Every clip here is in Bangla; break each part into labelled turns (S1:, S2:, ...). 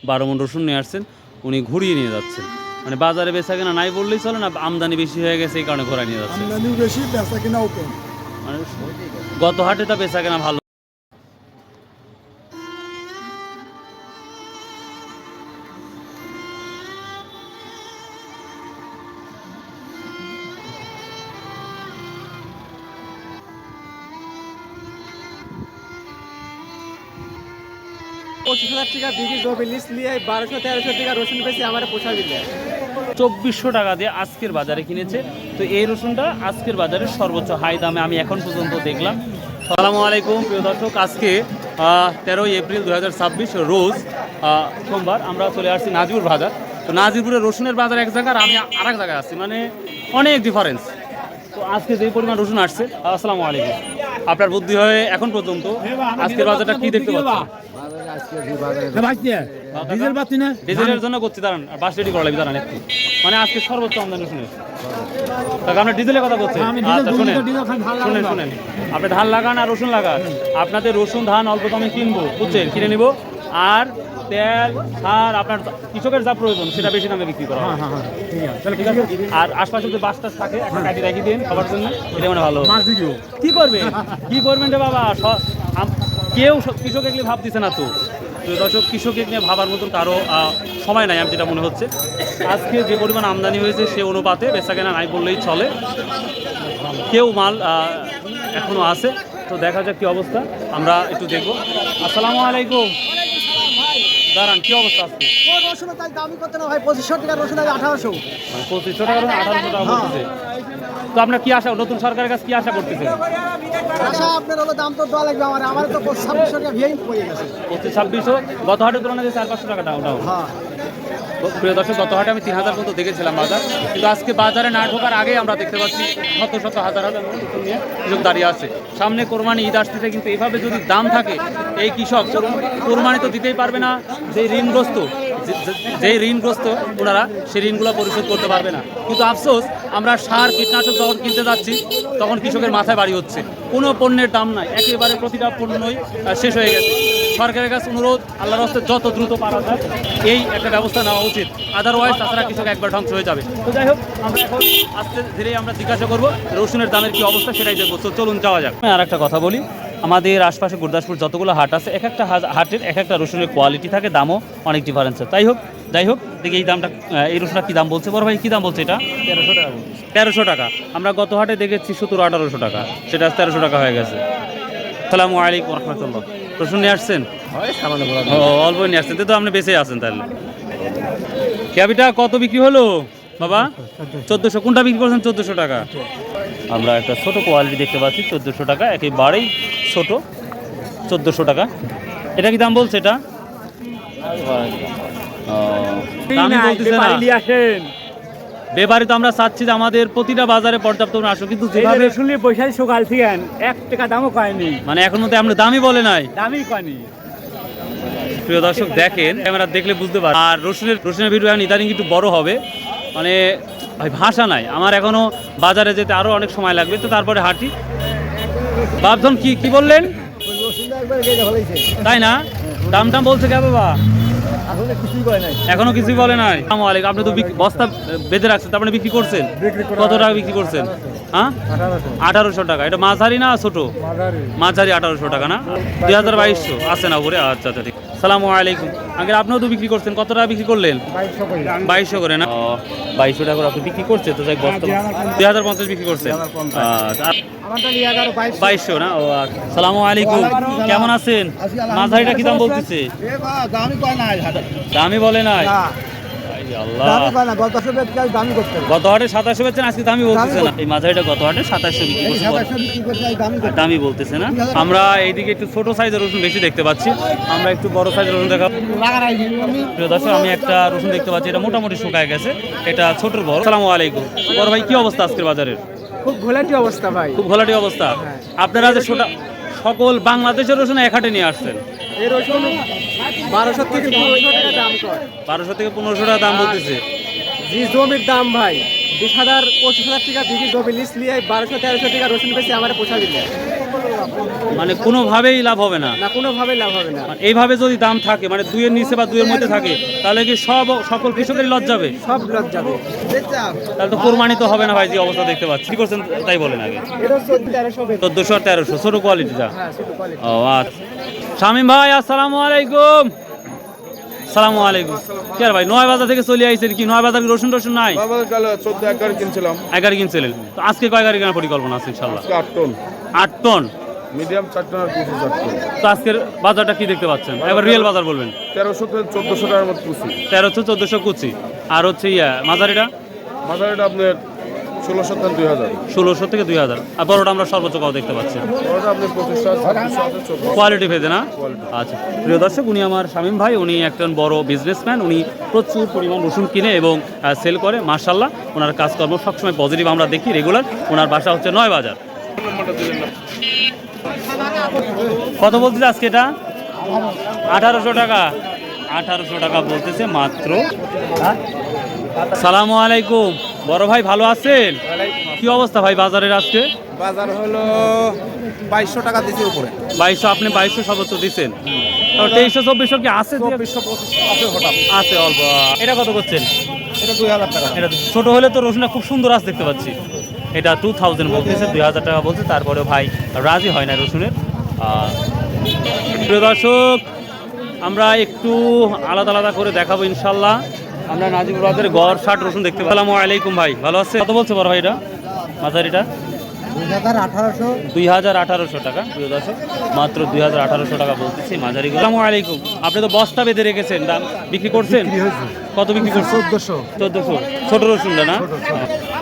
S1: 12 মণ রসুন নিয়ে আসছেন, উনি ঘুরিয়ে নিয়ে যাচ্ছেন। মানে বাজারে বেচা কেনা নাই বললেই চলে না, আমদানি বেশি হয়ে গেছে এই কারণে ঘোরা নিয়ে যাচ্ছে।
S2: আমদানি বেশি, বেচা কেনাও কম।
S1: মানে গত হাটে তা বেচা কেনা ভালো।
S3: পঁচিশ হাজার টাকা বিক্রি জমি লিস্ট নিয়ে 1200-1300 টাকা রসুন বেশি আমার পোষায় দিলে
S1: 2400 টাকা দিয়ে আজকের বাজারে কিনেছে। তো এই রসুনটা আজকের বাজারে সর্বোচ্চ হাই দামে আমি এখন পর্যন্ত দেখলাম। আসসালামু আলাইকুম প্রিয় দর্শক, আজকে 13 এপ্রিল 2026 রোজ সোমবার। আমরা চলে আসছি নাজিপুর বাজার। তো নাজিপুরের রসুনের বাজার এক জায়গায় আর আমি আর এক জায়গায় আসছি, মানে অনেক ডিফারেন্স। তো আজকে যেই পরিমাণ রসুন আসছে, আসসালামু আলাইকুম, আপনার বুদ্ধি হয়ে এখন পর্যন্ত আজকের বাজারটা কি দেখতে পাচ্ছেন? ডিজেলের জন্য করছি, দাঁড়ান বাস রেডি করা লাগবে, দাঁড়ান একটু। মানে আজকে সর্বোচ্চ আমদানি শুনে আপনার ডিজেলের কথা বলছেন। আচ্ছা শুনেন শুনেন শুনেন, আপনি ধান লাগান আর রসুন লাগান, আপনাদের রসুন ধান অল্প দামে কিনবো, বুঝছেন, কিনে নিব। আর তেল সার আপনার কৃষকের যা প্রয়োজন সেটা বেশি দামে বিক্রি করা হয়। ঠিক আছে। আর আশপাশে যে বাস টাস থাকে একটা কাটি রাখি দিন খাবার জন্য, এটা মানে ভালো। কি করবে কি করবেন রে বাবা, কেউ কৃষক এগুলি ভাবতেছে না। তো দর্শক, কৃষক নিয়ে ভাবার মতন কারো সময় নাই, আমি যেটা মনে হচ্ছে। আজকে যে পরিমাণ আমদানি হয়েছে সে অনুপাতে বেচা কেনা নাই বললেই চলে। কেউ মাল এখনো আছে, তো দেখা যাক কি অবস্থা, আমরা একটু দেখবো। আসসালামু আলাইকুম, দাঁড়ান কি অবস্থা আজকে?
S3: রসুনের তাই দামই করতে না ভাই, 2500 টাকা রসুন আগে 1800।
S1: মানে 2500 টাকা 1800 টাকা বলতেছে। তো আপনার কি আশা, নতুন সরকারের কাছে কি আশা করতেছেন?
S3: আশা আপনার হলো দাম তো দেওয়া লাগবে আমার তো 2600 টাকা ভিআই পড়ে গেছে।
S1: 2500 গত হাটের তুলনায় 400-500 টাকা ডাউন।
S3: হ্যাঁ
S1: প্রিয় দর্শক, গত হাটে আমি 3000 পর্যন্ত দেখেছিলাম বাজার, কিন্তু আজকে বাজারে না ঢোকার আগে আমরা দেখতে পাচ্ছি শত হাজার নিয়ে কৃষক দাঁড়িয়ে আছে। সামনে কোরবানি ঈদ আসতেছে, কিন্তু এভাবে যদি দাম থাকে এই কৃষক কোরবানি তো দিতেই পারবে না। যেই ঋণগ্রস্ত ওনারা সেই ঋণগুলো পরিশোধ করতে পারবে না। কিন্তু আফসোস, আমরা সার কীটনাশক যখন কিনতে যাচ্ছি তখন কৃষকের মাথায় বাড়ি হচ্ছে, কোনো পণ্যের দাম নাই, একেবারে প্রতিটা পণ্যই শেষ হয়ে গেছে। সরকারের কাছে অনুরোধ, আল্লাহর রাস্তে যত দ্রুত পারা যায় এই একটা ব্যবস্থা নেওয়া উচিত, আদারওয়াইজ তাছাড়া কৃষক একবার ধ্বংস হয়ে যাবে। তো যাই হোক, আমরা এখন আস্তে ধীরে আমরা জিজ্ঞাসা করবো রসুনের দামের কি অবস্থা, সেটাই দেখবো। তো চলুন যাওয়া যাক। আর একটা কথা বলি, আমাদের আশপাশে গুরদাসপুর যতগুলো হাট আছে, এক একটা হাটের এক একটা রসুনের কোয়ালিটি থাকে, দামও অনেক ডিফারেন্স আছে। যাই হোক দেখি এই দামটা, এই রসুনটা কী দাম বলছে? বড় ভাই কী দাম বলছে এটা? 1300 টাকা। 1300 টাকা। আমরা গত হাটে দেখেছি 1700-1800 টাকা, সেটা 1300 টাকা হয়ে গেছে। আসসালামু আলাইকুম রহমতুল্লাহ। রসুন নিয়ে আসছেন? অল্প নিয়ে আসছেন, তো আপনি বেঁচে আছেন তাহলে। ক্যাবিটা কত বিক্রি হলো বাবা? 1400। কোনটা বিক্রি করছেন 1400 টাকা? আমরা একটা ছোট কোয়ালিটি দেখতে পাচ্ছি 1400 টাকা, একেবারেই ছোট, 1400 টাকা। এটা কি দাম বলছে এটা? ব্যাপারী তো আমরা চাচ্ছি যে আমাদের প্রতিটা বাজারে পর্যাপ্ত আসুক, কিন্তু যেভাবে
S3: শুনলে পয়সা সকাল থেকে 1 টাকা দামও পায়নি,
S1: মানে এখন মধ্যে আমরা দামই বলে নাই,
S3: দামই পায়নি।
S1: প্রিয় দর্শক দেখেন, ক্যামেরা দেখলে বুঝতে পারেন। আর রসুনের ভিডিও এখন ইদানিং একটু বড় হবে, মানে ভাই ভাষা নাই আমার, এখনো বাজারে যেতে আরো অনেক সময় লাগবে। তো তারপরে হাঁটি। বাপধন কি বললেন? তাই না? দাম বলছে কে বাবা? এখনো কিছুই বলে নাই। আসসালামু আলাইকুম। আপনি তো বস্তা বেঁধে রাখছেন, তার মানে বিক্রি করছেন? কত টাকা বিক্রি করছেন? হ্যাঁ 1800 টাকা। এটা মাঝারি না ছোট? মাঝারি 1800 টাকা না? 2200 আছে না উপরে? আচ্ছা আচ্ছা ঠিক। আসসালামু আলাইকুম আঙ্কেল, আপনিও তো বিক্রি করছেন, কত টাকা বিক্রি করলেন? 2200 করে না? 2200 টাকা করে আপনি বিক্রি করছেন, তো যাই বস্তা 2050 বিক্রি করছেন। 2200 না? ও আসসালামু আলাইকুম, কেমন আছেন? মাঝারিটা কি দাম বলতেছে? দামি বলে নাই? গত হাটে 2700 বেচছেন, আজকে দামি বলতেছে না। এই মাঝারিটা গত হাটে 2700 বিক্রি করছে, দামি বলতেছে না। আমরা এইদিকে একটু ছোট সাইজের রসুন বেশি দেখতে পাচ্ছি, আমরা একটু বড় সাইজের রসুন দেখাবো। প্রিয় দর্শক, আমি একটা রসুন দেখতে পাচ্ছি, এটা মোটামুটি শুকায় গেছে, এটা ছোটর বড়। আসসালামু আলাইকুম বড় ভাই, কি অবস্থা আজকের বাজারের?
S3: খুব ঘোলাটি অবস্থা ভাই,
S1: খুব ঘোলাটি অবস্থা। আপনারা যে সকল বাংলাদেশের রসুন এক হাটে নিয়ে আসছেন,
S3: এই রসুন 1200 থেকে 1500 টাকা দাম কয়।
S1: 1200 থেকে 1500 টাকা দাম বলতেছে।
S3: জি জমির দাম ভাই 20,000-25,000 টাকা বিক্রি জমি লিস্ট নিয়ে 1200-1300 টাকা রসুন বেশি আমার পোষা দিলে।
S1: মানে কোনোভাবেই লাভ হবে না।
S3: না কোনোভাবেই লাভ হবে না।
S1: মানে এইভাবে যদি দাম থাকে, মানে 2 এর নিচে বা 2 এর মধ্যে থাকে, তাহলে কি সকল কৃষকেরই লস যাবে?
S3: সব লস যাবে।
S1: তাহলে তো কোরবানি তো হবে না ভাই, যে অবস্থা দেখতে পাচ্ছি। কি করছেন তাই বলেন আগে।
S3: এটা 1300
S1: 1400 আর 1300 ছোট কোয়ালিটিটা।
S3: হ্যাঁ ছোট কোয়ালিটি।
S1: ও আচ্ছা। শামীম ভাই আসসালামু আলাইকুম। সালামু আলাইকুম। কি আর ভাই, নয় বাজার থেকে চলে আইছেন কি? নয় বাজার রসুন নাই?
S4: বাবা কাল 14 এক গাড়ি কিনছিলাম,
S1: 1 গাড়ি কিনছিলেন, তো আজকে কয় গাড়ি কেনার পরিকল্পনা আছে ইনশাআল্লাহ?
S4: 8 টন
S1: 8 টন।
S4: মিডিয়াম 4 টন আর 4 টন।
S1: তো আজকের বাজারটা কি দেখতে পাচ্ছেন? এবার রিয়েল বাজার বলবেন।
S4: 1300 থেকে 1400 টাকার মতো কুচি।
S1: 1300 1400 কুচি। আর হচ্ছে মাঝারিটা
S4: মাঝারিটা আপনার 1600 থেকে 2000।
S1: 1600 থেকে 2000। আর বড়টা আমরা সর্বোচ্চ কত দেখতে পাচ্ছি?
S4: ওটা আপনি 2500 2600 আছে 1400।
S1: কোয়ালিটি ভেদে না? আচ্ছা প্রিয় দর্শক, উনি আমার শামীম ভাই, উনি একজন বড় বিজনেসম্যান। উনি প্রচুর পরিমাণ রসুন কিনে এবং সেল করে। মার্শাল্লাহ, ওনার কাজকর্ম সবসময় পজিটিভ আমরা দেখি, রেগুলার। ওনার বাসা হচ্ছে নয় বাজার। কত বলতেছে আজকে এটা? 1800 টাকা। 1800 টাকা বলতেছে মাত্র। সালামু আলাইকুম বড় ভাই, ভালো আছেন? কি অবস্থা ভাই বাজারের আজকে?
S3: বাজার হলো 2200 টাকা দিছে উপরে।
S1: 2200, আপনি 2200 সর্বোচ্চ দিচ্ছেন। 2300 2400 কি আছে?
S3: 2400 2500 আছে হঠাৎ।
S1: আছে অল্প। এটা কত করছেন?
S3: এটা 2000 টাকা।
S1: এটা ছোট হলে তো রসুনটা খুব সুন্দর আছে দেখতে পাচ্ছি। এটা 2000 বলতেছে, 2000 টাকা বলছে। তারপরে ভাই রাজি হয় না রসুনের। প্রিয় দর্শক, আমরা একটু আলাদা আলাদা করে দেখাবো ইনশাল্লাহ। আমরা নাজিবুর বাজারে গড় 60 রসুন দেখতে পাই। আসসালামু আলাইকুম ভাই, ভালো আছে? কত বলছে বড় ভাই এটা মাঝারিটা?
S3: 1800
S1: 2800 টাকা। প্রিয় দর্শক, মাত্র 2800 টাকা বলতেছি মাঝারি। আসসালামু আলাইকুম। আপনি তো বস্তা বেঁধে রেখেছেন, দাম বিক্রি করছেন? কত বিক্রি করছেন? 1400। ছোট রসুনটা না?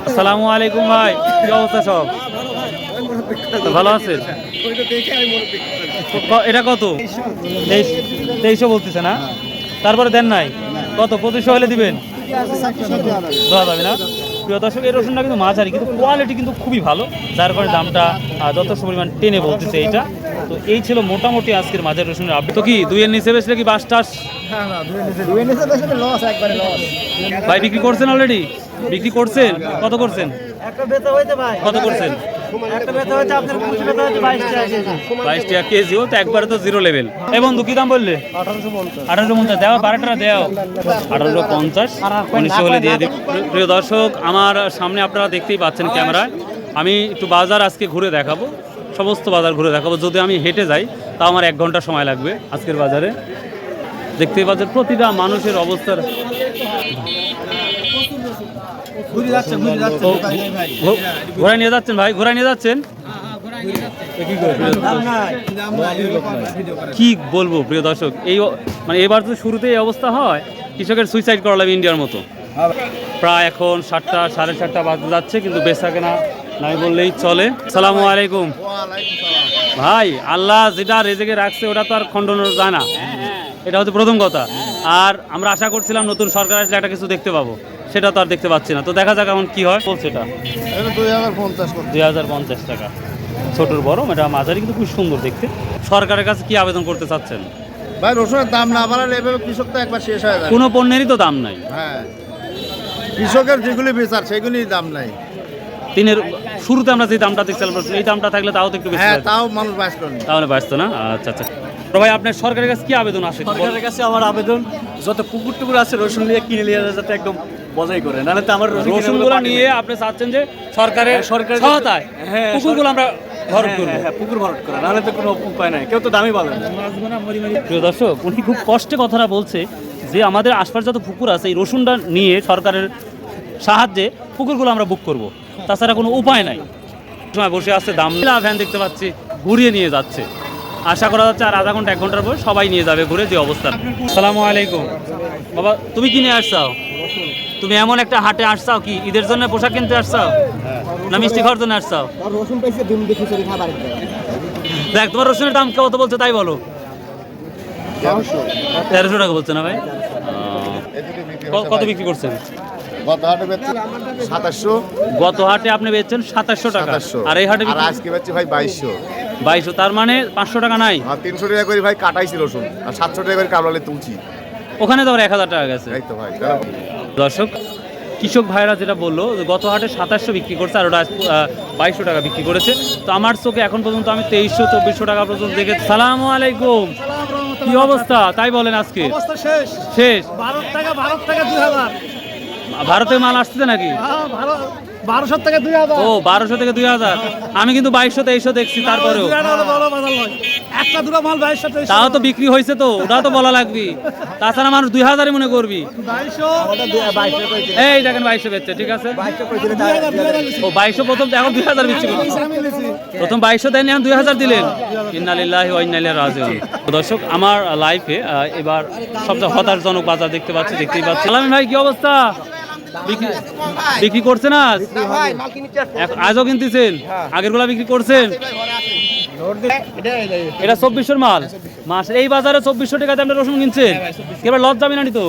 S1: আসসালামু আলাইকুম ভাই, কি অবস্থা সব? তো ভালো আছেন? এটা কত? 2300 বলতেছে না? তারপরে দেন নাই? কত 2500 হলে দিবেন? দেওয়া যাবে না? প্রিয় দর্শক, এই রসুনটা কিন্তু মাঝারি, কিন্তু কোয়ালিটি কিন্তু খুবই ভালো, যার কারণে দামটা যথেষ্ট পরিমাণ টেনে বলতেছে এইটা। তো এই ছিল মোটামুটি আজকের মাঝারি রসুনের আপডেট। তো কি 2 এর নিচে বেশলে কি বাস টাস? ভাই বিক্রি করছেন অলরেডি? বিক্রি করছেন? কত করছেন? কত করছেন? 22 টাকা কেজি। ও তো একবারে তো জিরো লেভেল। এই বন্ধু কি দাম বললে? 1850 দেওয়া, 12 টাকা দেওয়া। 1850 1900 হলে দিয়ে দিই। প্রিয় দর্শক, আমার সামনে আপনারা দেখতেই পাচ্ছেন ক্যামেরায়, আমি একটু বাজার আজকে ঘুরে দেখাবো, সমস্ত বাজার ঘুরে দেখাবো। যদি আমি হেঁটে যাই তাও আমার 1 ঘন্টা সময় লাগবে আজকের বাজারে। দেখতেই পাচ্ছেন প্রতিটা মানুষের অবস্থার। ঘোড়ায় নিয়ে যাচ্ছেন ভাই? ঘোড়ায় নিয়ে যাচ্ছেন? কি বলবো প্রিয় দর্শক, এই মানে এবার তো শুরুতে এই অবস্থা হয়, কৃষকের সুইসাইড করা লাগবে ইন্ডিয়ার মতো। প্রায় এখন 7টা 7:30 বাজতে যাচ্ছে, কিন্তু বেচা কেনা নাই বললেই চলে। আসসালামু আলাইকুম ভাই। আল্লাহ যেটা রেজেকে রাখছে ওটা তো আর খণ্ডন যায় না, এটা হচ্ছে প্রথম কথা। আর আমরা আশা করছিলাম নতুন সরকার আসলে একটা কিছু দেখতে পাবো, সেটা তো আর দেখতে পাচ্ছি না। তো দেখা যাক এখন কি হয়। বলছে এটা 2050 টাকা। ছোটর বড়, এটা মাঝারি, কিন্তু খুব সুন্দর দেখতে। সরকারের কাছে কি আবেদন করতে চাচ্ছেন?
S4: ভাই রসুনের দাম না বাড়ালে এভাবে কৃষক তো একবার শেষ হয়ে যাবে।
S1: কোনো পণ্যেরই তো দাম নাই।
S4: হ্যাঁ, কৃষকের যেগুলি বেচার সেগুলির দাম নাই।
S1: দিনের শুরুতে আমরা যে দামটা দেখছিলাম, এই দামটা থাকলে তাও তো একটু বেশি
S4: হ্যাঁ,
S1: হয়।
S4: তাও মানুষ বাঁচত না।
S1: তাহলে ব্যস্ত না? আচ্ছা আচ্ছা। তো ভাই আপনার সরকারের কাছে কি আবেদন আসে?
S3: সরকারের কাছে আমার আবেদন, যত পুকুর টুকুর আছে রসুন নিয়ে কিনে নিয়ে যাতে একদম বজাই করে, নাহলে তো আমার
S1: রসুনগুলো নিয়ে আপনি চাচ্ছেন যে সরকারের সহায়তায় পুকুরগুলো আমরা ভরট করব।
S3: হ্যাঁ, পুকুর ভরাট করে, নাহলে তো কোনো উপায় নাই, কেউ তো দামই পাবে না।
S1: প্রিয় দর্শক, উনি খুব কষ্টে কথাটা বলছে যে আমাদের আশপাশ যত পুকুর আছে, এই রসুনটা নিয়ে সরকারের সাহায্যে পুকুরগুলো আমরা বুক করব, তাছাড়া কোনো উপায় নাই। সময় বসে আছে, দাম ভ্যান দেখতে পাচ্ছি ঘুরিয়ে নিয়ে যাচ্ছে। আশা করা যাচ্ছে আর আধা ঘন্টা 1 ঘন্টার পর সবাই নিয়ে যাবে ঘুরে, যে অবস্থা। আসসালামু আলাইকুম বাবা, তুমি কি নিয়ে আসছাও? তুমি এমন একটা হাটে আসছাও কি ঈদের জন্য পোশাক কিনতে আসছাও, না মিষ্টি খাওয়ার জন্য আসছাও?
S3: রসুন পাইছে দিন দেখি চুরি খাবার।
S1: দেখ, তোমার রসুনের দাম কত বলছে তাই বলো। 1300 টাকা বলছে না ভাই? কত বিক্রি করছেন?
S4: গত হাটে বেচছি 2700।
S1: গত হাটে আপনি বেচছেন 2700 টাকা,
S4: 2700।
S1: আর এই হাটে
S4: আর আজকে বেচছি ভাই 2200।
S1: 2200, তার মানে 500 টাকা নাই।
S4: আর 300 টাকা করে ভাই কাটাইছি রসুন, আর 700 টাকা করে কাবলালে তুলছি।
S1: ওখানে তো আবার 1000 টাকা গেছে।
S4: এই তো ভাই,
S1: দর্শক, কৃষক ভাইরা যেটা বললো যে গত হাটে 2700 বিক্রি করছে আর ওটা 2200 টাকা বিক্রি করেছে। তো আমার চোখে এখন পর্যন্ত আমি 2300-2400 টাকা পর্যন্ত দেখে। সালামু আলাইকুম, কি অবস্থা তাই বলেন আজকে?
S3: অবস্থা শেষ।
S1: শেষ।
S3: ভারত টাকা 2000।
S1: ভারতে মাল আসছে নাকি?
S3: 1200 টাকা 2000।
S1: ও 1200 থেকে 2000। আমি কিন্তু 2200-2300 দেখছি, তারপরেও
S3: একটা দুটো মাল 2200
S1: তাও তো বিক্রি হয়েছে, তো ওটাও তো বলা লাগবে। তাছাড়া মানুষ 2000-ই মনে করবি।
S3: 2200
S1: এই দেখেন 2200 বেচছে, ঠিক আছে। ও 2200 প্রথম, এখন 2000 বিক্রি করছে। প্রথম 2200 দেন, এখন 2000 দিলেন। ইন্না লিল্লাহি ওয়া ইন্না ইলাইহি রাজিউন। দর্শক, আমার লাইফে এবার সবচেয়ে হতাশজনক বাজার দেখতেই পাচ্ছি। আলামিন ভাই, কি অবস্থা? বিক্রি করছেন আজ? আজও কিনতেছেন? আগেরগুলা বিক্রি করছেন? এটা 2400 মাল। এই বাজারে 2400 টাকাতে আপনি রসুন কিনছেন? এবার লস যাবে না তো?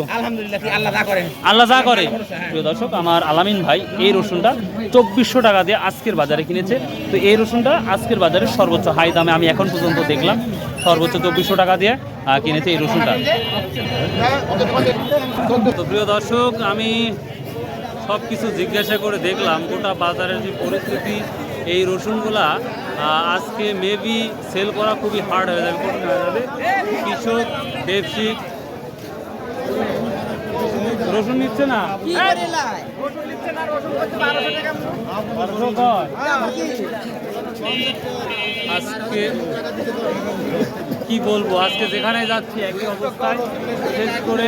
S1: আল্লাহ যা করে। প্রিয় দর্শক, আমার আলামিন ভাই এই রসুনটা 2400 টাকা দিয়ে আজকের বাজারে কিনেছে। তো এই রসুনটা আজকের বাজারে সর্বোচ্চ হাই দামে আমি এখন পর্যন্ত দেখলাম, সর্বোচ্চ 2400 টাকা দিয়ে কিনেছে এই রসুনটা। তো প্রিয় দর্শক, আমি সব কিছু জিজ্ঞাসা করে দেখলাম গোটা বাজারের যে পরিস্থিতি, এই রসুনগুলা আজকে মেবি সেল করা খুবই হার্ড হয়ে যাবে, কঠিন হয়ে যাবে। কৃষক, ব্যবসায়িক রসুন নিচ্ছে না। আজকে কি বলবো, আজকে যেখানে যাচ্ছি একই অবস্থায়। বিশেষ করে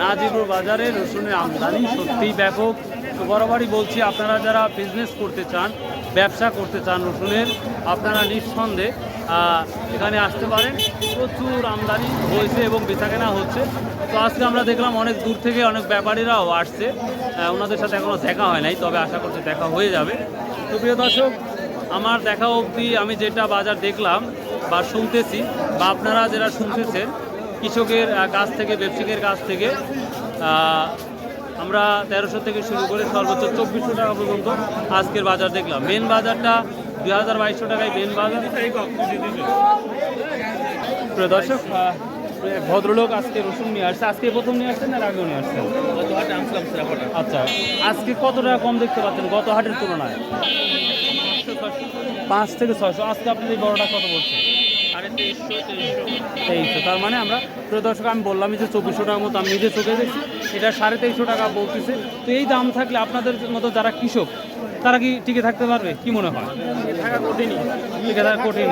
S1: নাজিপুর বাজারে রসুনের আমদানি সত্যিই ব্যাপক। তো বরাবরই বলছি, আপনারা যারা বিজনেস করতে চান, ব্যবসা করতে চান রসুনের, আপনারা নিঃসন্দেহে এখানে আসতে পারেন। প্রচুর আমদানি হয়েছে এবং বেচাকেনা হচ্ছে। তো আজকে আমরা দেখলাম অনেক দূর থেকে অনেক ব্যাপারীরাও আসছে, ওনাদের সাথে এখনও দেখা হয় নাই, তবে আশা করছি দেখা হয়ে যাবে। তো প্রিয় দর্শক, আমার দেখা অবধি আমি যেটা বাজার দেখলাম বা শুনতেছি, বা আপনারা যারা শুনতেছেন কৃষকের কাছ থেকে, ব্যবসায়ীদের কাছ থেকে, আমরা 1300 থেকে শুরু করে সর্বোচ্চ 2400 টাকা পর্যন্ত আজকের বাজার দেখলাম। মেন বাজারটা 2200 টাকায় মেন বাজার। প্রিয় দর্শক, ভদ্রলোক আজকে রসুন নিয়ে আসছে। আজকে প্রথম নিয়ে আসছেন না আগেও নিয়ে আসছেন? আচ্ছা, আজকে কত টাকা কম দেখতে পাচ্ছেন গত হাটের তুলনায়? 5 থেকে 600। আজকে আপনার এই বড়টা কত বলছে? 2300। তার মানে আমরা, প্রিয় দর্শক, আমি বললামই যে 2400 টাকার মতো আমি নিজে চোখে দেখছি, এটা 2350 টাকা বলতেছে। তো এই দাম থাকলে আপনাদের মতো যারা কৃষক, তারা কি টিকে থাকতে পারবে? কি মনে হয়? টিকে থাকা কঠিন।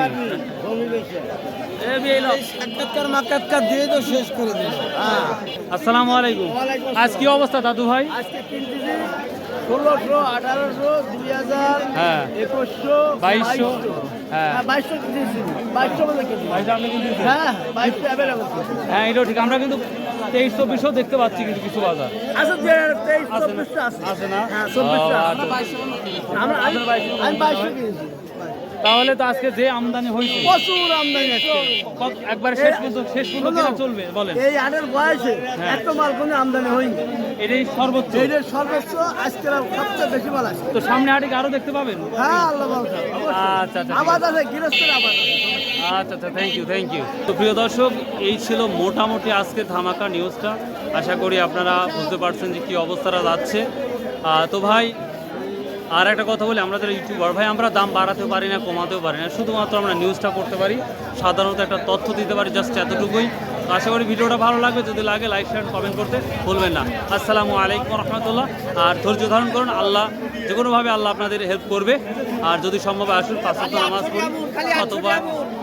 S1: আসসালামু আলাইকুম। আজ কি অবস্থা দাদু ভাই?
S3: 1600, 1800, 2000,
S1: হ্যাঁ,
S3: 2100,
S1: 2200। হ্যাঁ,
S3: 2200 কিনেছি। 2200 বলে কিনেছি।
S1: ভাইটা আপনি কিনতেছেন?
S3: হ্যাঁ, 2200 অ্যাভেলেবল।
S1: হ্যাঁ, এটাও ঠিক। আমরা কিন্তু 2300-2400 দেখতে পাচ্ছি, কিন্তু কিছু বাজার
S3: আচ্ছা, 2300 আছে।
S1: আছে না?
S3: হ্যাঁ, 2400 আছে। আমি 2200 কিনেছি।
S1: তাহলে তো আজকে যে আমদানি হয়েছে,
S3: প্রচুর আমদানি আছে।
S1: একবার শেষ পর্যন্ত কেনা চলবে বলেন?
S3: এই আটের বয়সে এত মাল কোনো আমদানি হয়নি।
S1: এটাই সর্বোচ্চ।
S3: এইটার সর্বোচ্চ আজকে সবচেয়ে বেশি মাল আছে।
S1: তো সামনে হাটে আরো দেখতে পাবেন?
S3: হ্যাঁ, আল্লাহ ভালো।
S1: আচ্ছা আচ্ছা,
S3: আবাদ আছে, গৃহস্থের আবাদ আছে।
S1: আচ্ছা আচ্ছা, থ্যাংক ইউ। তো প্রিয় দর্শক, এই ছিল মোটামুটি আজকে ধামাকা নিউজটা। আশা করি আপনারা বুঝতে পারছেন যে কী অবস্থাটা যাচ্ছে। তো ভাই, আর একটা কথা বলি, আমরা যারা ইউটিউবার ভাই, আমরা দাম বাড়াতেও পারি না, কমাতেও পারি না, শুধুমাত্র আমরা নিউজটা করতে পারি, সাধারণত একটা তথ্য দিতে পারি, জাস্ট এতটুকুই। তো আশা করি ভিডিওটা ভালো লাগবে। যদি লাগে লাইক, শেয়ার, কমেন্ট করতে ভুলবেন না। আসসালামু আলাইকুম রহমতুল্লাহ। আর ধৈর্য ধারণ করুন, আল্লাহ যে কোনোভাবে আল্লাহ আপনাদের হেল্প করবে। আর যদি সম্ভব আসুন, 5 ওয়াক্ত নামাজ পড়ি,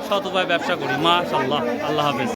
S1: শতভাবে ব্যবসা করি। মাশাআল্লাহ। আল্লাহ হাফেজ।